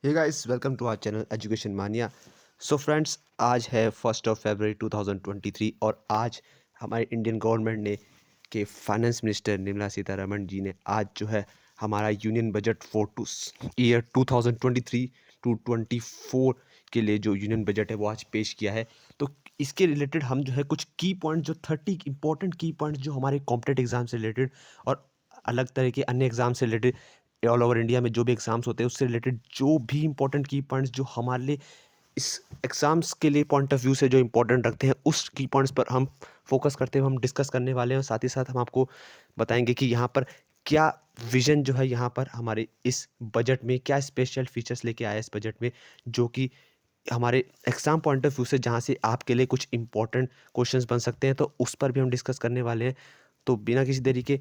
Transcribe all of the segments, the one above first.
Hey guys, welcome to our channel education mania. So friends, आज है 1 फरवरी 2023 और आज हमारे इंडियन गवर्नमेंट ने के फाइनेंस मिनिस्टर निर्मला सीतारमण जी ने आज जो है हमारा union budget for year 2023 to 24 के लिए जो यूनियन बजट है वो आज पेश किया है। तो इसके रिलेटेड हम जो है कुछ की पॉइंट, जो 30 इंपॉर्टेंट की पॉइंट जो हमारे कॉम्पिटेटिव एग्जाम से रिलेटेड और अलग तरह के अन्य एग्जाम से रिलेटेड, ऑल ओवर इंडिया में जो भी एग्जाम्स होते हैं उससे रिलेटेड जो भी इंपॉर्टेंट की पॉइंट्स जो हमारे लिए इस एग्ज़ाम्स के लिए पॉइंट ऑफ व्यू से जो इंपॉर्टेंट रखते हैं, उस की पॉइंट्स पर हम फोकस करते हुए हम डिस्कस करने वाले हैं। और साथ ही साथ हम आपको बताएंगे कि यहाँ पर क्या विज़न जो है यहाँ पर हमारे इस बजट में क्या स्पेशल फीचर्स लेके आया है इस बजट में, जो कि हमारे एग्ज़ाम पॉइंट ऑफ व्यू से जहाँ से आपके लिए कुछ इंपॉर्टेंट क्वेश्चंस बन सकते हैं, तो उस पर भी हम डिस्कस करने वाले हैं। तो बिना किसी देरी के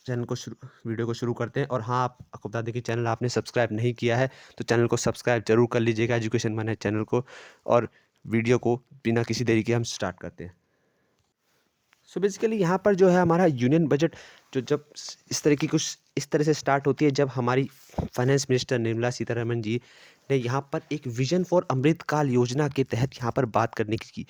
वीडियो को शुरू करते हैं। और हाँ, आपको बता दें कि चैनल आपने सब्सक्राइब नहीं किया है तो चैनल को सब्सक्राइब जरूर कर लीजिएगा, एजुकेशन माने चैनल को। और वीडियो को बिना किसी देरी के हम स्टार्ट करते हैं। सो बेसिकली यहाँ पर जो है हमारा यूनियन बजट जो जब इस तरह से स्टार्ट होती है, जब हमारी फाइनेंस मिनिस्टर निर्मला सीतारमण जी ने यहाँ पर एक विजन फॉर अमृतकाल योजना के तहत यहाँ पर बात करने की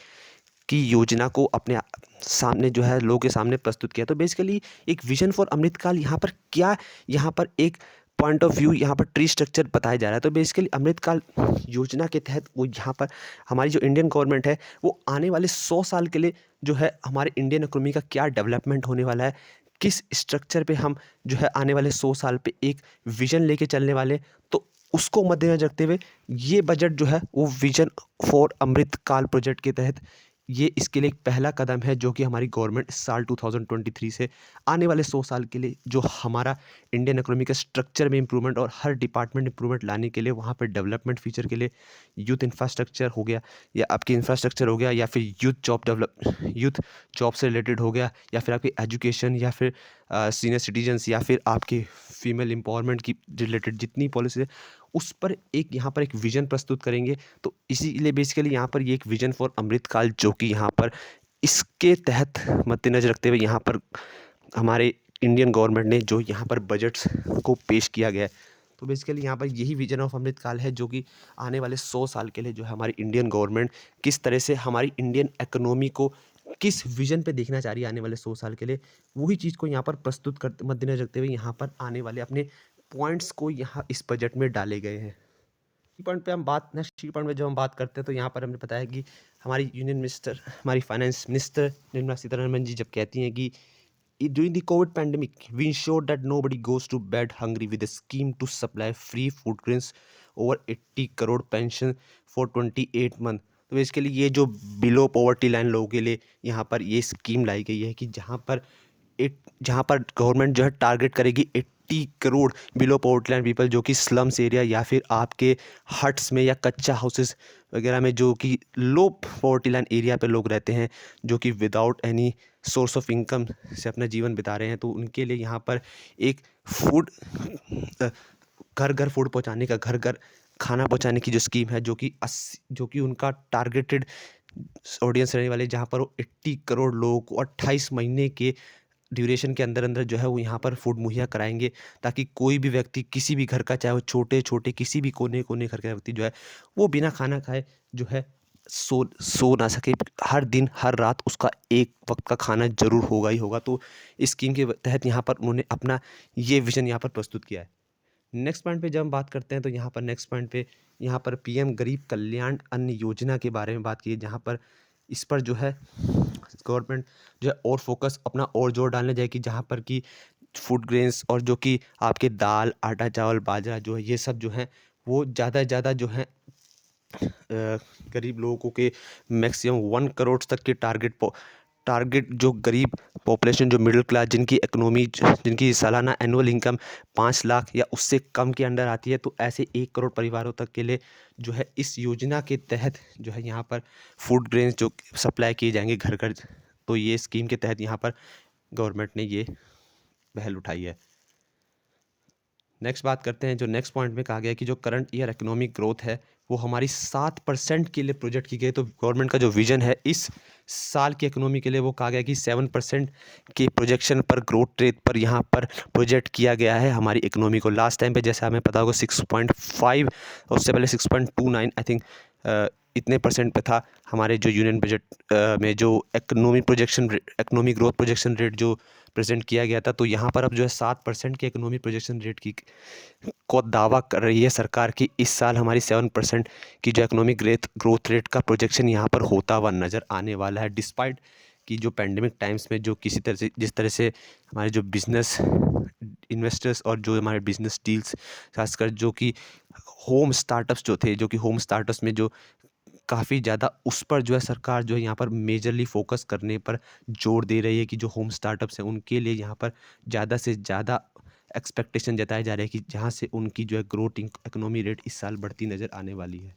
योजना को अपने सामने जो है लोगों के सामने प्रस्तुत किया। तो बेसिकली एक विजन फॉर अमृतकाल यहाँ पर क्या, यहाँ पर एक पॉइंट ऑफ व्यू यहाँ पर ट्री स्ट्रक्चर बताया जा रहा है। तो बेसिकली अमृतकाल योजना के तहत वो यहाँ पर हमारी जो इंडियन गवर्नमेंट है वो आने वाले 100 साल के लिए जो है हमारे इंडियन इकोनॉमी का क्या डेवलपमेंट होने वाला है, किस स्ट्रक्चर पे हम जो है आने वाले 100 साल पे एक विजन लेके चलने वाले, तो उसको मद्देनजर रखते हुए ये बजट जो है वो विजन फॉर अमृतकाल प्रोजेक्ट के तहत ये इसके लिए एक पहला कदम है, जो कि हमारी गवर्नमेंट साल 2023 से आने वाले 100 साल के लिए जो हमारा इंडियन इकोनॉमी के स्ट्रक्चर में इंप्रूवमेंट और हर डिपार्टमेंट इंप्रूवमेंट लाने के लिए, वहाँ पर डेवलपमेंट फीचर के लिए यूथ इंफ्रास्ट्रक्चर हो गया या आपकी इंफ्रास्ट्रक्चर हो गया, या फिर यूथ जॉब से रिलेटेड हो गया, या फिर आपकी एजुकेशन, या फिर सीनियर सिटीजन्स, या फिर आपके फीमेल एम्पावरमेंट की रिलेटेड जितनी पॉलिसी है उस पर एक यहाँ पर एक विजन प्रस्तुत करेंगे। तो इसीलिए बेसिकली यहाँ पर ये एक विजन फॉर अमृतकाल, जो कि यहाँ पर इसके तहत मद्देनजर रखते हुए यहाँ पर हमारे इंडियन गवर्नमेंट ने जो यहाँ पर बजट्स को पेश किया गया है। तो बेसिकली यहाँ पर यही विजन ऑफ अमृतकाल है, जो कि आने वाले 100 साल के लिए जो है हमारी इंडियन गवर्नमेंट किस तरह से हमारी इंडियन इकोनॉमी को किस विजन पे देखना चाह रही है आने वाले 100 साल के लिए, वही चीज़ को यहाँ पर प्रस्तुत कर मद्देनजर रखते हुए यहाँ पर आने वाले अपने पॉइंट्स को यहाँ इस बजट में डाले गए हैं। की पॉइंट पे हम बात नेक्स्ट की पॉइंट में जब हम बात करते हैं, तो यहाँ पर हमने बताया कि हमारी यूनियन मिनिस्टर, हमारी फाइनेंस मिनिस्टर निर्मला सीतारमण जी जब कहती हैं कि during the COVID pandemic, we ensured that nobody goes to bed hungry with a scheme to supply free food grains over 80 crore pension for 28 month। तो बेसिकली ये जो बिलो पॉवर्टी लाइन लोगों के लिए यहाँ पर ये स्कीम लाई गई है कि जहाँ पर गवर्नमेंट जो है टारगेट करेगी 80 crore below poverty line people, जो कि स्लम्स एरिया या फिर आपके हट्स में या कच्चा हाउसेस वगैरह में, जो कि लो पॉवर्टी लाइन एरिया पे लोग रहते हैं, जो कि without any source of income से अपना जीवन बिता रहे हैं। तो उनके लिए यहाँ पर एक फूड, घर घर फूड पहुँचाने का, घर घर खाना पहुँचाने की जो स्कीम है, जो कि उनका टारगेटेड ऑडियंस रहने वाले, जहाँ पर वो 80 करोड़ लोगों को 28 महीने के ड्यूरेशन के अंदर अंदर जो है वो यहाँ पर फूड मुहैया कराएंगे, ताकि कोई भी व्यक्ति किसी भी घर का, चाहे वो छोटे छोटे किसी भी कोने कोने घर का व्यक्ति जो है वो बिना खाना खाए जो है सो ना सके। हर दिन हर रात उसका एक वक्त का खाना जरूर होगा ही होगा। तो इस स्कीम के तहत यहाँ पर उन्होंने अपना ये विजन यहाँ पर प्रस्तुत किया है। नेक्स्ट पॉइंट पे जब हम बात करते हैं, तो यहाँ पर नेक्स्ट पॉइंट पे यहाँ पर पीएम गरीब कल्याण अन्न योजना के बारे में बात की है, जहाँ पर इस पर जो है गवर्नमेंट जो है और फोकस अपना और जोर डालने जाएगी, जहाँ पर कि फूड ग्रेन्स और जो कि आपके दाल, आटा, चावल, बाजरा जो है ये सब जो है वो ज़्यादा से ज़्यादा जो है गरीब लोगों के मैक्सिमम 1 करोड़ तक के टारगेट जो गरीब पॉपुलेशन, जो मिडिल क्लास, जिनकी इकोनॉमी, जिनकी सालाना एनुअल इनकम 5 लाख या उससे कम के अंडर आती है, तो ऐसे 1 करोड़ परिवारों तक के लिए जो है इस योजना के तहत जो है यहाँ पर फूड ग्रेन्स जो सप्लाई किए जाएंगे घर घर। तो ये स्कीम के तहत यहाँ पर गवर्नमेंट ने ये पहल उठाई है। नेक्स्ट बात करते हैं, जो नेक्स्ट पॉइंट में कहा गया है कि जो करंट ईयर इकोनॉमिक ग्रोथ है वो हमारी 7% के लिए प्रोजेक्ट की गई। तो गवर्नमेंट का जो विजन है इस साल की इकोनॉमी के लिए वो कहा गया कि 7% के प्रोजेक्शन पर ग्रोथ रेट पर यहाँ पर प्रोजेक्ट किया गया है हमारी इकोनॉमी को। लास्ट टाइम पे जैसे हमें पता होगा 6.5, उससे पहले 6.29 आई थिंक इतने परसेंट पे था हमारे जो यूनियन बजट में जो इकोनॉमी ग्रोथ प्रोजेक्शन रेट जो प्रेजेंट किया गया था। तो यहाँ पर अब जो है 7% के इकोनॉमी प्रोजेक्शन रेट की को दावा कर रही है सरकार कि इस साल हमारी 7% की जो इकोनॉमिक ग्रोथ रेट का प्रोजेक्शन यहाँ पर होता हुआ नज़र आने वाला है। डिस्पाइट कि जो पेंडेमिक टाइम्स में जो किसी तरह से जिस तरह से हमारे जो बिजनेस इन्वेस्टर्स और जो हमारे बिजनेस डील्स खासकर जो कि होम स्टार्टअप्स जो थे, जो कि होम स्टार्टअप्स में जो काफ़ी ज़्यादा उस पर जो है सरकार जो है यहाँ पर मेजरली फोकस करने पर जोर दे रही है कि जो होम स्टार्टअप्स हैं उनके लिए यहाँ पर ज़्यादा से ज़्यादा एक्सपेक्टेशन जताए जा रहे हैं कि जहाँ से उनकी जो है ग्रोथ इकोनॉमी रेट इस साल बढ़ती नज़र आने वाली है।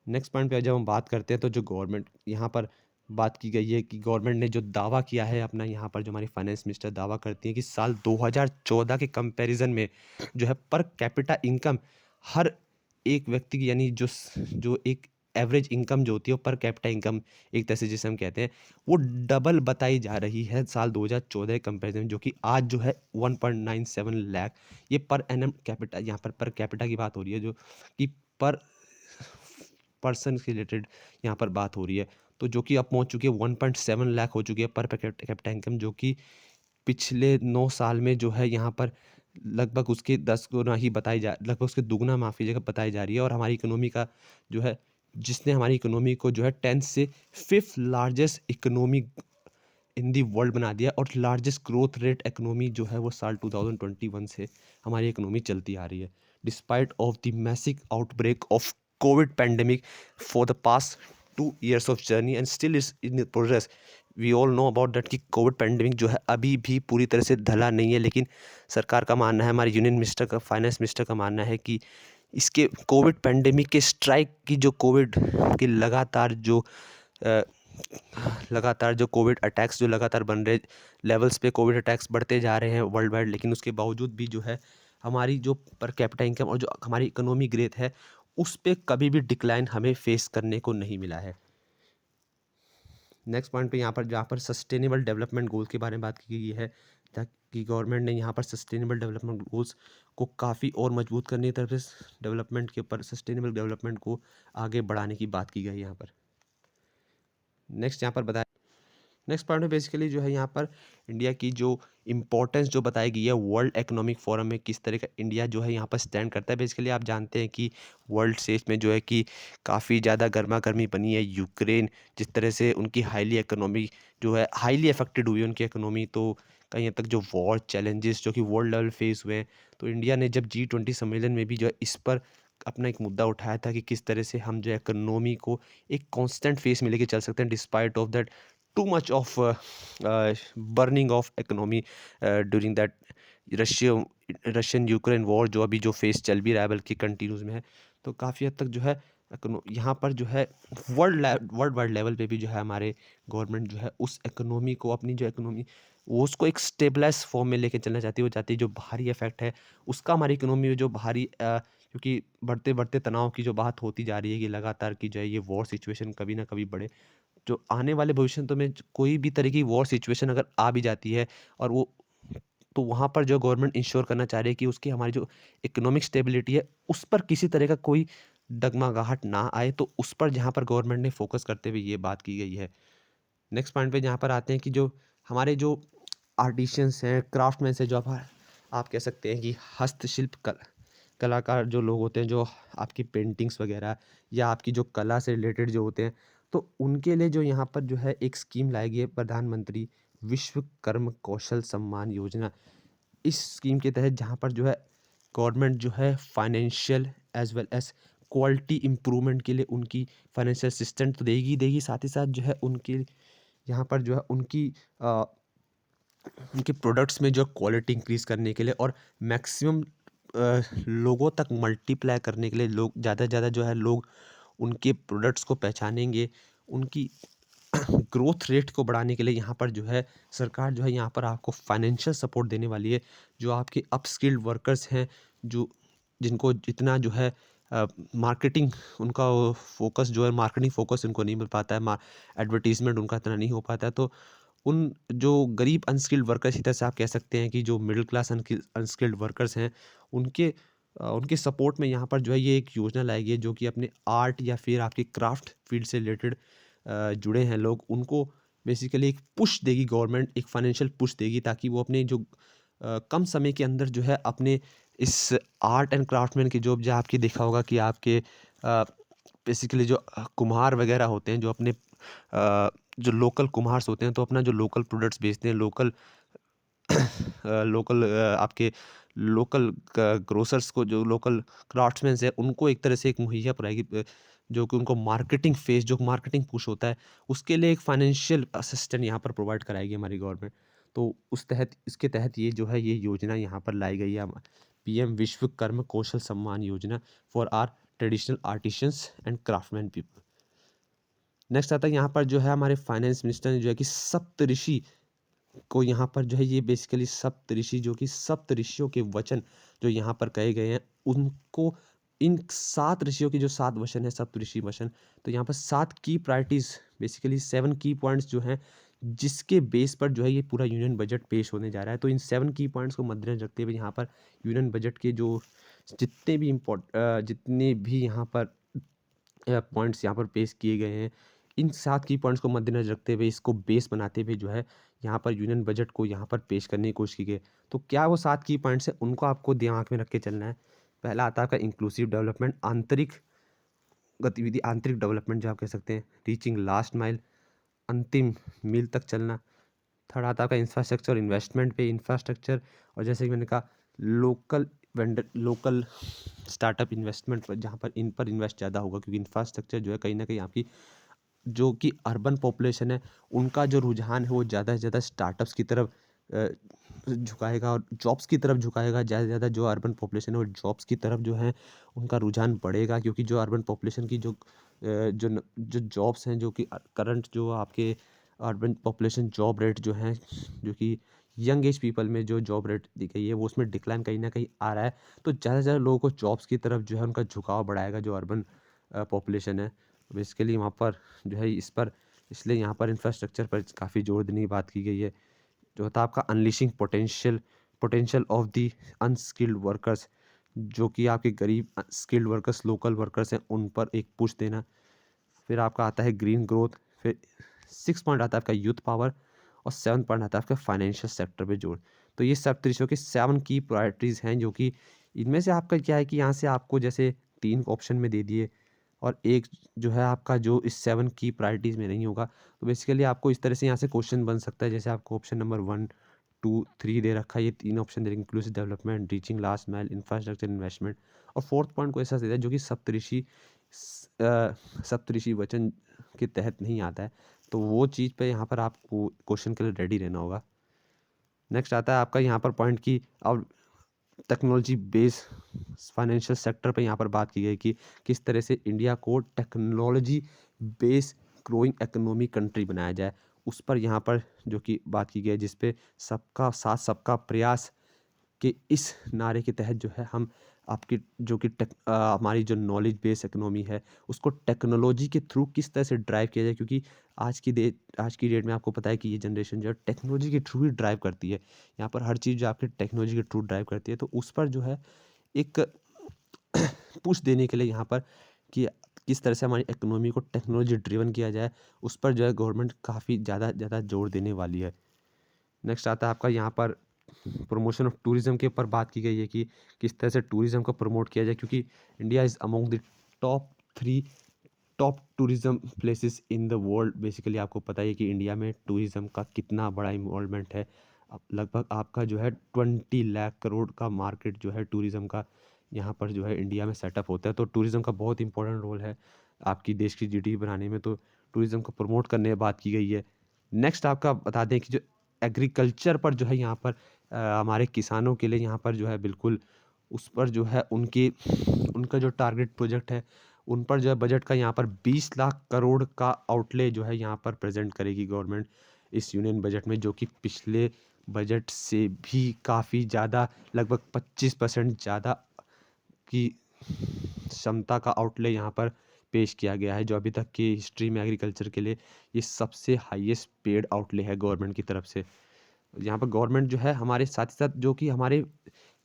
नेक्स्ट पॉइंट पे जब हम बात करते हैं तो जो गवर्नमेंट यहाँ पर बात की गई है कि गवर्नमेंट ने जो दावा किया है अपना, यहाँ पर जो हमारी फाइनेंस मिनिस्टर दावा करती हैं कि साल 2014 के कंपैरिजन में जो है पर कैपिटा इनकम हर एक व्यक्ति की, यानी जो एक एवरेज इनकम जो होती है पर कैपिटा इनकम एक तरह से जिसे हम कहते हैं, वो डबल बताई जा रही है साल 2014 के कंपैरिजन में, जो कि आज जो है 1.97 लाख ये पर एनम कैपिटा, यहाँ पर कैपिटा की बात हो रही है, जो कि पर पर्सन से रिलेटेड यहाँ पर बात हो रही है। तो जो कि अब पहुँच चुकी है 1.7 लाख हो चुकी है पर कैपिटा इनकम, जो कि पिछले 9 साल में जो है यहाँ पर लगभग उसके 10 गुना ही लगभग उसके दुगना माफ़ी जगह बताई जा रही है। और हमारी इकोनॉमी का जो है, जिसने हमारी इकोनॉमी को जो है 10th से 5th largest economy in the world बना दिया। और लार्जेस्ट ग्रोथ रेट इकोनॉमी जो है वो साल 2021 से हमारी इकोनॉमी चलती आ रही है, despite of the massive outbreak of COVID pandemic for the past 2 years of journey and still is in progress. We all know about that कि कोविड पैंडेमिक जो है अभी भी पूरी तरह से ढला नहीं है, लेकिन सरकार का मानना है, हमारे यूनियन मिनिस्टर का, फाइनेंस मिनिस्टर का मानना है कि इसके कोविड पैंडेमिक के स्ट्राइक की जो कोविड के लगातार जो कोविड अटैक्स जो लगातार बन रहे लेवल्स पे कोविड अटैक्स बढ़ते जा रहे हैं वर्ल्ड वाइड, लेकिन उसके बावजूद भी जो है हमारी जो पर कैपिटा इनकम और जो हमारी इकोनॉमी ग्रोथ है उस पे कभी भी डिक्लाइन हमें फेस करने को नहीं मिला है। नेक्स्ट पॉइंट पे यहाँ पर जहाँ पर सस्टेनेबल डेवलपमेंट गोल्स के बारे में बात की गई है, ताकि गवर्नमेंट ने यहाँ पर सस्टेनेबल डेवलपमेंट गोल्स को काफ़ी और मजबूत करने की तरफ से डेवलपमेंट के ऊपर सस्टेनेबल डेवलपमेंट को आगे बढ़ाने की बात की गई है यहाँ पर। नेक्स्ट यहाँ पर बताया, नेक्स्ट पॉइंट में बेसिकली जो है यहाँ पर इंडिया की जो इम्पोर्टेंस जो बताई गई है वर्ल्ड इकोनॉमिक फोरम में, किस तरह का इंडिया जो है यहाँ पर स्टैंड करता है। बेसिकली आप जानते हैं कि वर्ल्ड स्टेज में जो है कि काफ़ी ज़्यादा गर्मा गर्मी बनी है। यूक्रेन जिस तरह से उनकी हाईली इकोनॉमी जो है हाईली अफेक्टेड हुई है उनकी इकोनॉमी, तो कहीं हद तक जो वॉर चैलेंजेस जो कि वर्ल्ड लेवल फेस हुए हैं, तो इंडिया ने जब G20 सम्मेलन में भी जो है इस पर अपना एक मुद्दा उठाया था कि किस तरह से हम जो है इकोनॉमी को एक कांस्टेंट फेस में लेके चल सकते हैं despite of that too much of burning of economy during that Russian Ukraine war जो अभी जो फेस चल भी रहा है बल्कि कंटिन्यूस में है। तो काफ़ी हद तक जो है यहाँ पर जो है वर्ल्ड वाइड लेवल पे भी जो है हमारे गवर्नमेंट जो है उस इकोनॉमी को, अपनी जो इकोनॉमी वो उसको एक स्टेबलाइज फॉर्म में लेके चलना चाहती है। वो चाहती है जो बाहरी इफेक्ट है उसका हमारी इकोनॉमी में जो बाहरी क्योंकि बढ़ते बढ़ते तनाव की जो बात होती जा रही है कि लगातार की जो है ये वॉर सिचुएशन कभी ना कभी बढ़े, जो आने वाले भविष्य तो में कोई भी तरह की वॉर सिचुएशन अगर आ भी जाती है और वो, तो वहाँ पर जो गवर्नमेंट इंश्योर करना चाह रही है कि उसकी हमारी जो इकोनॉमिक स्टेबिलिटी है उस पर किसी तरह का कोई डगमगाहट ना आए, तो उस पर जहाँ पर गवर्नमेंट ने फोकस करते हुए ये बात की गई है। नेक्स्ट पॉइंट पे जहाँ पर आते हैं कि जो हमारे जो आर्टिशियंस हैं, क्राफ्टमैन हैं, जो आप कह सकते हैं कि हस्तशिल्प कलाकार जो लोग होते हैं, जो आपकी पेंटिंग्स वगैरह या आपकी जो कला से रिलेटेड जो होते हैं, तो उनके लिए जो यहाँ पर जो है एक स्कीम लाई गई है, प्रधानमंत्री विश्वकर्म कौशल सम्मान योजना। इस स्कीम के तहत जहाँ पर जो है गवर्नमेंट जो है financial as well as quality improvement के लिए उनकी फाइनेंशियल असिस्टेंट तो देगी, साथ ही साथ जो है उनकी यहाँ पर जो है उनके प्रोडक्ट्स में जो क्वालिटी इंक्रीज़ करने के लिए और मैक्सिमम लोगों तक मल्टीप्लाई करने के लिए, लोग ज़्यादा से ज़्यादा जो है लोग उनके प्रोडक्ट्स को पहचानेंगे, उनकी ग्रोथ रेट को बढ़ाने के लिए यहाँ पर जो है सरकार जो है यहाँ पर आपको फाइनेंशियल सपोर्ट देने वाली है। जो आपके अपस्किल्ड वर्कर्स हैं, जो जिनको जितना जो है मार्केटिंग उनका फोकस जो है, मार्केटिंग फोकस उनको नहीं मिल पाता है, एडवर्टीजमेंट उनका इतना नहीं हो पाता है, तो उन जो गरीब अनस्किल्ड वर्कर्स, इस तरह से आप कह सकते हैं कि जो मिडिल क्लास अनस्किल्ड वर्कर्स हैं, उनके उनके सपोर्ट में यहाँ पर जो है ये एक योजना लाई गई है, जो कि अपने आर्ट या फिर आपके क्राफ्ट फील्ड से रिलेटेड जुड़े हैं लोग, उनको बेसिकली एक पुश देगी गवर्नमेंट, एक फाइनेंशियल पुश देगी, ताकि वो अपने जो कम समय के अंदर जो है अपने इस आर्ट एंड क्राफ्टमैन की जो आपकी देखा होगा कि आपके बेसिकली जो कुम्हार वगैरह होते हैं, जो अपने जो लोकल कुम्हार्स होते हैं, तो अपना जो लोकल प्रोडक्ट्स बेचते हैं, लोकल लोकल आपके लोकल ग्रोसर्स को, जो लोकल क्राफ्ट्समैन है, उनको एक तरह से एक मुहैया कराएगी, जो कि उनको मार्केटिंग फेस, जो मार्केटिंग पुश होता है, उसके लिए एक फाइनेंशियल असिस्टेंट यहाँ पर प्रोवाइड कराएगी हमारी गवर्नमेंट। तो इसके तहत ये जो है ये योजना यहाँ पर लाई गई है, PM Vishwakarma Kaushal Samman Yojana for our traditional artisans and craftsman people. Next आता है यहाँ पर जो है हमारे फाइनेंस मिनिस्टर ने जो है कि सप्तऋषि को यहाँ पर जो है ये बेसिकली सप्तऋषि, जो कि सप्त ऋषियों के वचन जो यहाँ पर कहे गए हैं, उनको इन 7 ऋषियों के जो 7 वचन है, सप्तऋषि वचन, तो यहाँ पर 7 की प्रायोरिटीज, बेसिकली 7 की पॉइंट्स जो हैं, जिसके बेस पर जो है ये पूरा यूनियन बजट पेश होने जा रहा है। तो इन 7 की पॉइंट्स को मद्देनजर रखते हुए यहाँ पर यूनियन बजट के जो जितने भी यहाँ पर पॉइंट्स यहाँ पर पेश किए गए हैं, इन 7 की पॉइंट्स को मद्देनजर रखते हुए, इसको बेस बनाते हुए जो है यहाँ पर यूनियन बजट को यहाँ पर पेश करने की कोशिश की गई। तो क्या वो 7 की पॉइंट्स हैं, उनको आपको दिमाग में रख के चलना है। पहला आता है आपका इंक्लूसिव डेवलपमेंट, आंतरिक गतिविधि, आंतरिक डेवलपमेंट जो आप कह सकते हैं, रीचिंग लास्ट माइल, अंतिम मील तक चलना। थर्ड आता है आपका इंफ्रास्ट्रक्चर, इन्वेस्टमेंट पे इंफ्रास्ट्रक्चर, और जैसे कि मैंने कहा local vendor, local startup investment पर, जहाँ पर इन पर इन्वेस्ट ज़्यादा होगा, क्योंकि इंफ्रास्ट्रक्चर जो है कहीं ना कहीं आपकी जो कि अर्बन पॉपुलेशन है, उनका जो रुझान है वो ज़्यादा से ज़्यादा स्टार्टअप्स की तरफ झुकाएगा और जॉब्स की तरफ झुकाएगा। ज़्यादा से ज़्यादा जो अर्बन पॉपुलेशन है वो जॉब्स की तरफ जो है उनका रुझान बढ़ेगा, क्योंकि जो अर्बन पॉपुलेशन की जो जॉब्स हैं, जो कि करंट जो आपके अर्बन पॉपुलेशन जॉब रेट जो हैं, जो कि यंग एज पीपल में जो जॉब रेट दी गई है, वो उसमें डिक्लाइन कहीं ना कहीं आ रहा है। तो ज़्यादा से ज़्यादा लोगों को जॉब्स की तरफ जो है उनका झुकाव बढ़ाएगा, जो अर्बन पॉपुलेशन है। बेसिकली वहाँ पर जो है इसलिए यहाँ पर इंफ्रास्ट्रक्चर पर काफ़ी जोर देने की बात की गई है। जो था आपका unleashing potential of the unskilled workers, जो कि आपके गरीब स्किल्ड वर्कर्स, लोकल वर्कर्स हैं, उन पर एक पुश देना। फिर आपका आता है ग्रीन ग्रोथ, फिर 6 पॉइंट आता है आपका यूथ पावर, और 7 पॉइंट आता है आपका फाइनेंशियल सेक्टर पे जोर। तो ये सब तरीकों के 7 की प्रायोरिटीज़ हैं, जो कि इनमें से आपका क्या है कि यहाँ से आपको जैसे 3 ऑप्शन में दे दिए, और एक जो है आपका जो इस 7 की प्रायोरिटीज़ में नहीं होगा। तो बेसिकली आपको इस तरह से यहाँ से क्वेश्चन बन सकता है, जैसे आपको ऑप्शन नंबर 1, 2, 3 दे रखा है, ये 3 ऑप्शन दे, inclusive development, reaching last mile, infrastructure investment, और 4th पॉइंट को ऐसा दे दिया जो कि सप्तऋषि वचन के तहत नहीं आता है। तो वो चीज़ पे यहाँ पर आपको क्वेश्चन के लिए रेडी रहना होगा। नेक्स्ट आता है आपका यहाँ पर पॉइंट की अब टेक्नोलॉजी बेस फाइनेंशियल सेक्टर पे यहाँ पर बात की गई कि किस तरह से इंडिया को technology base growing economy country बनाया जाए। उस पर यहाँ पर जो कि बात की गई है, जिस पे सबका साथ सबका प्रयास के इस नारे के तहत जो है हम आपकी जो कि हमारी जो नॉलेज बेस इकोनॉमी है, उसको टेक्नोलॉजी के थ्रू किस तरह से ड्राइव किया जाए, क्योंकि आज की डेट में आपको पता है कि ये जनरेशन जो है टेक्नोलॉजी के थ्रू ही ड्राइव करती है। यहाँ पर हर चीज़ जो आपके टेक्नोलॉजी के थ्रू ड्राइव करती है, तो उस पर जो है एक पुश देने के लिए यहाँ पर कि किस तरह से हमारी इकोनॉमी को टेक्नोलॉजी ड्रिवन किया जाए, उस पर जो है गवर्नमेंट काफ़ी ज़्यादा जोर देने वाली है। नेक्स्ट आता है आपका यहाँ पर प्रमोशन ऑफ टूरिज़्म के ऊपर बात की गई है कि किस तरह से टूरिज़्म को प्रमोट किया जाए, क्योंकि India is among the top tourism places in the world. Basically आपको पता है कि इंडिया में टूरिज़्म का कितना बड़ा इन्वॉल्वमेंट है। अब लगभग आपका जो है 20 लाख करोड़ का मार्केट जो है टूरिज़्म का यहाँ पर जो है इंडिया में सेटअप होता है। तो टूरिज़्म का बहुत इंपॉर्टेंट रोल है आपकी देश की जीडीपी बनाने में, तो टूरिज़्म को प्रमोट करने की बात की गई है। नेक्स्ट आपका बता दें कि जो एग्रीकल्चर पर जो है यहाँ पर हमारे किसानों के लिए यहाँ पर जो है बिल्कुल उस पर जो है उनका जो टारगेट प्रोजेक्ट है उन पर जो है बजट का यहाँ पर 20 लाख करोड़ का आउटले जो है यहाँ पर प्रेजेंट करेगी गवर्नमेंट इस यूनियन बजट में, जो कि पिछले बजट से भी काफ़ी ज़्यादा, लगभग 25% ज़्यादा की क्षमता का आउटले यहाँ पर पेश किया गया है, जो अभी तक की हिस्ट्री में एग्रीकल्चर के लिए ये सबसे हाईएस्ट पेड आउटले है गवर्नमेंट की तरफ से। यहाँ पर गवर्नमेंट जो है हमारे साथ ही साथ जो कि हमारे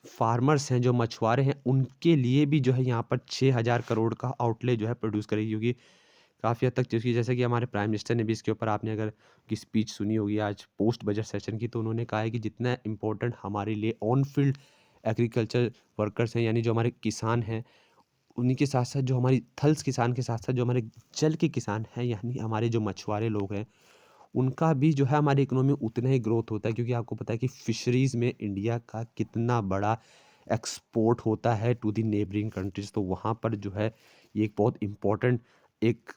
फार्मर्स हैं, जो मछुआरे हैं, उनके लिए भी जो है यहाँ पर 6,000 करोड़ का आउटले जो है प्रोड्यूस करेगी, क्योंकि काफ़ी हद तक, क्योंकि जैसे कि हमारे प्राइम मिनिस्टर ने भी इसके ऊपर, आपने अगर की स्पीच सुनी होगी आज पोस्ट बजट सेशन की, तो उन्होंने कहा है कि जितना इम्पोर्टेंट हमारे लिए ऑन फील्ड एग्रीकल्चर वर्कर्स हैं, यानी जो हमारे किसान हैं, उन्हीं के साथ साथ जो हमारी थल्स किसान के साथ साथ जो हमारे जल के किसान हैं, यानी हमारे जो मछुआरे लोग हैं, उनका भी जो है हमारी इकोनॉमी में उतना ही ग्रोथ होता है, क्योंकि आपको पता है कि फिशरीज़ में इंडिया का कितना बड़ा एक्सपोर्ट होता है टू दी नेबरिंग कंट्रीज़। तो वहाँ पर जो है ये एक बहुत इम्पोर्टेंट एक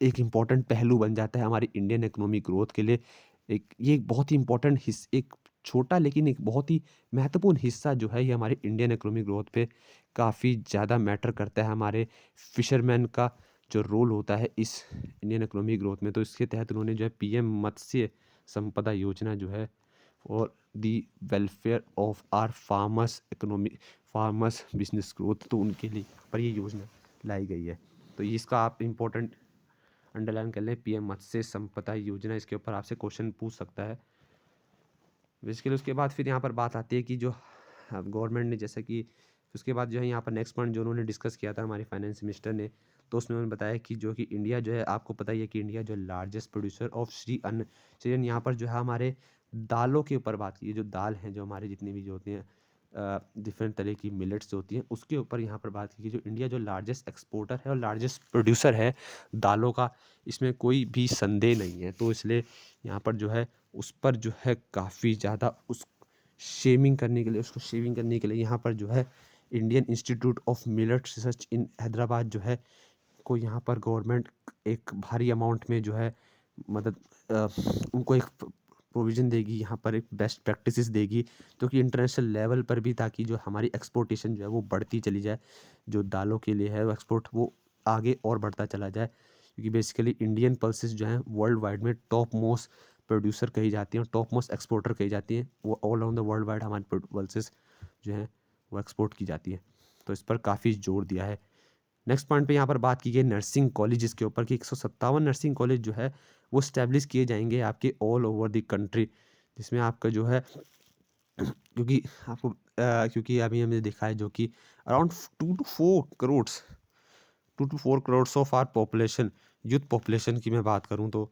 एक इम्पॉर्टेंट पहलू बन जाता है हमारी इंडियन इकोनॉमी ग्रोथ के लिए। ये एक बहुत ही इम्पोर्टेंट एक छोटा लेकिन एक बहुत ही महत्वपूर्ण हिस्सा जो है, ये हमारी इंडियन इकोनॉमी ग्रोथ पे काफ़ी ज़्यादा मैटर करता है। हमारे फिशरमैन का जो रोल होता है इस इंडियन इकोनॉमी ग्रोथ में, तो इसके तहत उन्होंने जो है पीएम मत्स्य संपदा योजना जो है और the welfare of our farmers economy, farmers business growth, तो उनके लिए पर ये योजना लाई गई है। तो ये इसका आप इम्पोर्टेंट अंडरलाइन कर लें, पीएम मत्स्य संपदा योजना, इसके ऊपर आपसे क्वेश्चन पूछ सकता है बेसिकली। उसके बाद फिर यहाँ पर बात आती है कि जो गवर्नमेंट ने, जैसे कि उसके बाद जो है यहाँ पर नेक्स्ट पॉइंट जो उन्होंने डिस्कस किया था हमारे फाइनेंस मिनिस्टर ने, तो उसमें उन्होंने बताया कि जो कि इंडिया जो है, आपको पता ही है कि इंडिया जो लार्जेस्ट प्रोड्यूसर ऑफ श्री अन्न चयन, यहाँ पर जो है हमारे दालों के ऊपर बात की, जो दाल हैं, जो हमारे जितनी भी जो होती हैं डिफरेंट तरह की मिलेट्स होती हैं, उसके ऊपर यहाँ पर बात की कि जो इंडिया जो लार्जेस्ट एक्सपोर्टर है और लार्जेस्ट प्रोड्यूसर है दालों का, इसमें कोई भी संदेह नहीं है। तो इसलिए यहाँ पर जो है उस पर जो है काफ़ी ज़्यादा उस शेमिंग करने के लिए, उसको शेविंग करने के लिए यहाँ पर जो है Indian institute of millet research इन हैदराबाद जो है को यहाँ पर गवर्नमेंट एक भारी अमाउंट में जो है मदद उनको एक प्रोविज़न देगी, यहाँ पर एक बेस्ट प्रैक्टिसेस देगी, जो कि इंटरनेशनल लेवल पर भी, ताकि जो हमारी एक्सपोर्टेशन जो है वो बढ़ती चली जाए, जो दालों के लिए है वो एक्सपोर्ट वो आगे और बढ़ता चला जाए, क्योंकि बेसिकली इंडियन पल्सेस जो हैं वर्ल्ड वाइड में टॉप मोस्ट प्रोड्यूसर कही जाती हैं और टॉप मोस्ट एक्सपोर्टर कही जाती हैं। वो all around the world wide हमारी पल्सेस जो हैं वो एक्सपोर्ट की जाती है, तो इस पर काफ़ी जोर दिया है। नेक्स्ट पॉइंट पे यहाँ पर बात की गई नर्सिंग कॉलेजेस के ऊपर कि 157 नर्सिंग कॉलेज जो है वो स्टैब्लिश किए जाएंगे आपके ऑल ओवर द कंट्री, जिसमें आपका जो है क्योंकि आपको क्योंकि अभी हमने देखा है जो कि around 2 to 4 crore of are population, youth population की मैं बात करूँ तो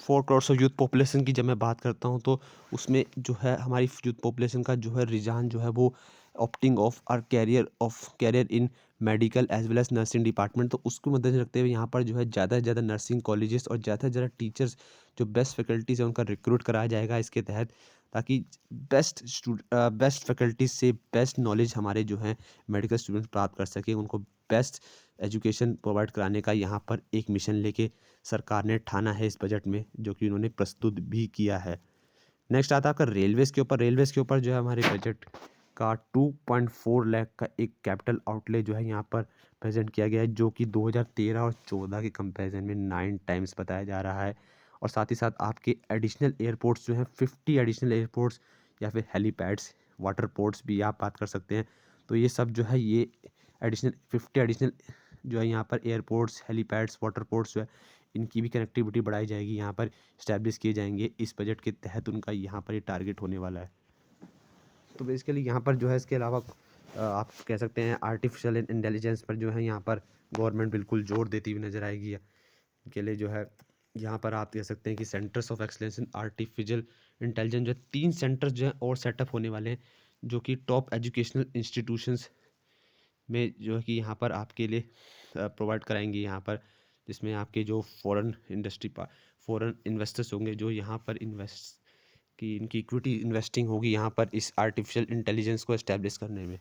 4 करोड़ ऑफ यूथ पॉपुलेशन की जब मैं बात करता हूँ, तो उसमें जो है हमारी यूथ पॉपुलेशन का जो है रुझान जो है वो opting of our career in medical as well as nursing department, तो उसको मद्देनजर रखते हुए यहाँ पर जो है ज़्यादा से ज़्यादा नर्सिंग कॉलेजेस और ज़्यादा से ज़्यादा टीचर्स जो बेस्ट फैकल्टीज है उनका रिक्रूट कराया जाएगा इसके तहत, ताकि बेस्ट फैकल्टीज से बेस्ट नॉलेज हमारे जो हैं मेडिकल स्टूडेंट प्राप्त कर सकें, उनको बेस्ट एजुकेशन प्रोवाइड कराने का यहाँ पर एक मिशन लेके सरकार ने ठाना है इस बजट में, जो कि उन्होंने प्रस्तुत भी किया है। नेक्स्ट आता है आपका रेलवेज़ के ऊपर। रेलवेज़ के ऊपर जो है हमारे बजट का 2.4 लाख का एक कैपिटल आउटले जो है यहाँ पर प्रेजेंट किया गया है, जो कि 2013 और 14 के कंपैरिजन में 9 टाइम्स बताया जा रहा है। और साथ ही साथ आपके एडिशनल एयरपोर्ट्स जो हैं 50 एडिशनल एयरपोर्ट्स या फिर हेलीपैड्स, वाटर पोर्ट्स भी आप बात कर सकते हैं, तो ये सब जो है ये एडिशनल 50 एडिशनल जो है यहाँ पर एयरपोर्ट्स, हेलीपैड्स, वाटर पोर्ट्स जो है इनकी भी कनेक्टिविटी बढ़ाई जाएगी, यहाँ पर इस्टेब्लिश किए जाएंगे इस बजट के तहत, उनका यहाँ पर ये टारगेट होने वाला है। तो बेसिकली यहाँ पर जो है इसके अलावा आप कह सकते हैं आर्टिफिशियल इंटेलिजेंस पर जो है यहाँ पर गवर्नमेंट बिल्कुल जोर देती हुई नज़र आएगी। इनके लिए जो है यहाँ पर आप कह सकते हैं कि centres of excellence in artificial intelligence जो है 3 सेंटर्स जो हैं और सेटअप होने वाले हैं, जो कि टॉप एजुकेशनल इंस्टीट्यूशंस में जो है कि यहाँ पर आपके लिए प्रोवाइड कराएंगे यहाँ पर, जिसमें आपके जो फॉरेन इन्वेस्टर्स होंगे जो यहाँ पर इन्वेस्ट की इनकी इक्विटी इन्वेस्टिंग होगी यहाँ पर इस आर्टिफिशियल इंटेलिजेंस को एस्टेब्लिश करने में।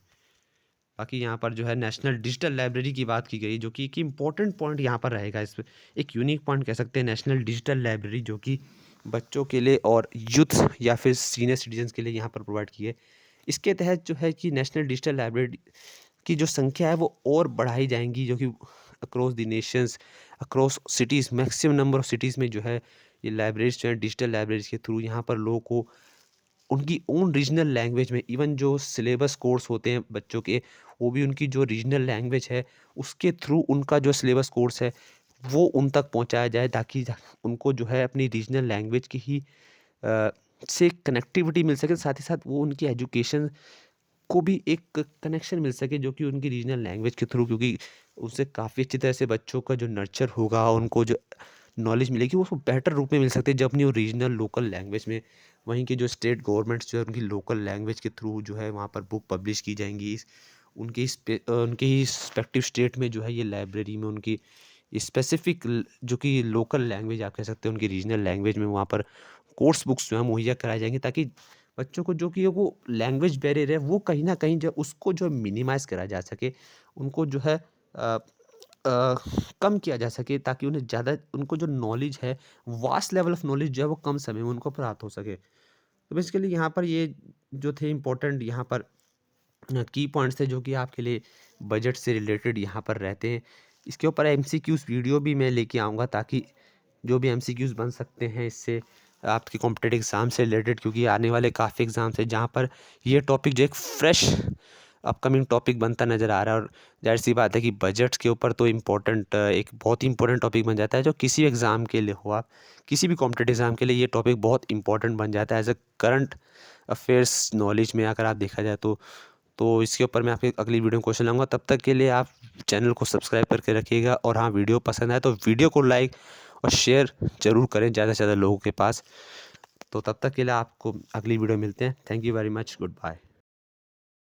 बाकी यहाँ पर जो है नेशनल डिजिटल लाइब्रेरी की बात की गई, जो कि एक इम्पॉर्टेंट पॉइंट यहाँ पर रहेगा, इस पर एक यूनिक पॉइंट कह सकते हैं नेशनल डिजिटल लाइब्रेरी, जो कि बच्चों के लिए और यूथ या फिर सीनियर सिटीजन्स के लिए यहाँ पर प्रोवाइड की है। इसके तहत जो है कि नेशनल डिजिटल लाइब्रेरी की जो संख्या है वो और बढ़ाई जाएंगी, जो कि across the Nations, across cities, maximum number of cities में जो है ये लाइब्रेरीज जो है डिजिटल लाइब्रेरीज के थ्रू यहाँ पर लोगों को उनकी ओन रीजनल लैंग्वेज में, इवन जो सिलेबस कोर्स होते हैं बच्चों के, वो भी उनकी जो रीजनल लैंग्वेज है उसके थ्रू उनका जो सिलेबस कोर्स है वो उन तक पहुंचाया जाए, ताकि उनको जो है अपनी रीजनल लैंग्वेज की ही से कनेक्टिविटी मिल सके, साथ ही साथ वो उनकी एजुकेशन को भी एक कनेक्शन मिल सके जो कि उनकी रीजनल लैंग्वेज के थ्रू, क्योंकि उससे काफ़ी अच्छी तरह से बच्चों का जो नर्चर होगा, उनको जो नॉलेज मिलेगी वो बेटर रूप में मिल सकती है जब अपनी वो रीजनल लोकल लैंग्वेज में। वहीं के जो स्टेट गवर्नमेंट्स जो है उनकी लोकल लैंग्वेज के थ्रू जो है वहाँ पर बुक पब्लिश की जाएंगी, उनके ही रिस्पेक्टिव स्टेट में जो है ये लाइब्रेरी में उनकी स्पेसिफिक जो कि लोकल लैंग्वेज आप कह सकते हैं, उनकी रीजनल लैंग्वेज में वहाँ पर कोर्स बुक्स जो है मुहैया कराए जाएंगे, ताकि बच्चों को जो कि वो लैंग्वेज बैरियर है वो कहीं ना कहीं जो उसको जो मिनिमाइज़ करा जा सके, उनको जो है कम किया जा सके, ताकि उन्हें ज़्यादा उनको जो नॉलेज है, वास्ट लेवल ऑफ नॉलेज जो है वो कम समय में उनको प्राप्त हो सके। तो बेसिकली यहाँ पर ये जो थे इम्पोर्टेंट यहाँ पर की पॉइंट्स थे जो कि आपके लिए बजट से रिलेटेड यहाँ पर रहते हैं। इसके ऊपर एमसीक्यूज़ वीडियो भी मैं लेके आऊँगा, ताकि जो भी एमसीक्यूज़ बन सकते हैं इससे आपके कॉम्पिटिटिव एग्ज़ाम से रिलेटेड, क्योंकि आने वाले काफ़ी एग्ज़ाम्स हैं जहाँ पर ये टॉपिक जो एक फ्रेश अपकमिंग टॉपिक बनता नज़र आ रहा है। और ज़ाहिर सी बात है कि बजट्स के ऊपर तो इम्पोर्टेंट एक बहुत ही इंपॉर्टेंट टॉपिक बन जाता है, जो किसी एग्ज़ाम के लिए हो, आप किसी भी कॉम्पिटिटिव एग्ज़ाम के लिए ये टॉपिक बहुत इंपॉर्टेंट बन जाता है as a current affairs knowledge में अगर आप देखा जाए तो इसके ऊपर मैं आपकी अगली वीडियो में क्वेश्चन लाऊंगा। तब तक के लिए आप चैनल को सब्सक्राइब करके रखिएगा, और हाँ, वीडियो पसंद आए तो वीडियो को लाइक और शेयर ज़रूर करें ज़्यादा से ज़्यादा लोगों के पास। तो तब तक के लिए आपको अगली वीडियो मिलते हैं। Thank you very much, good bye.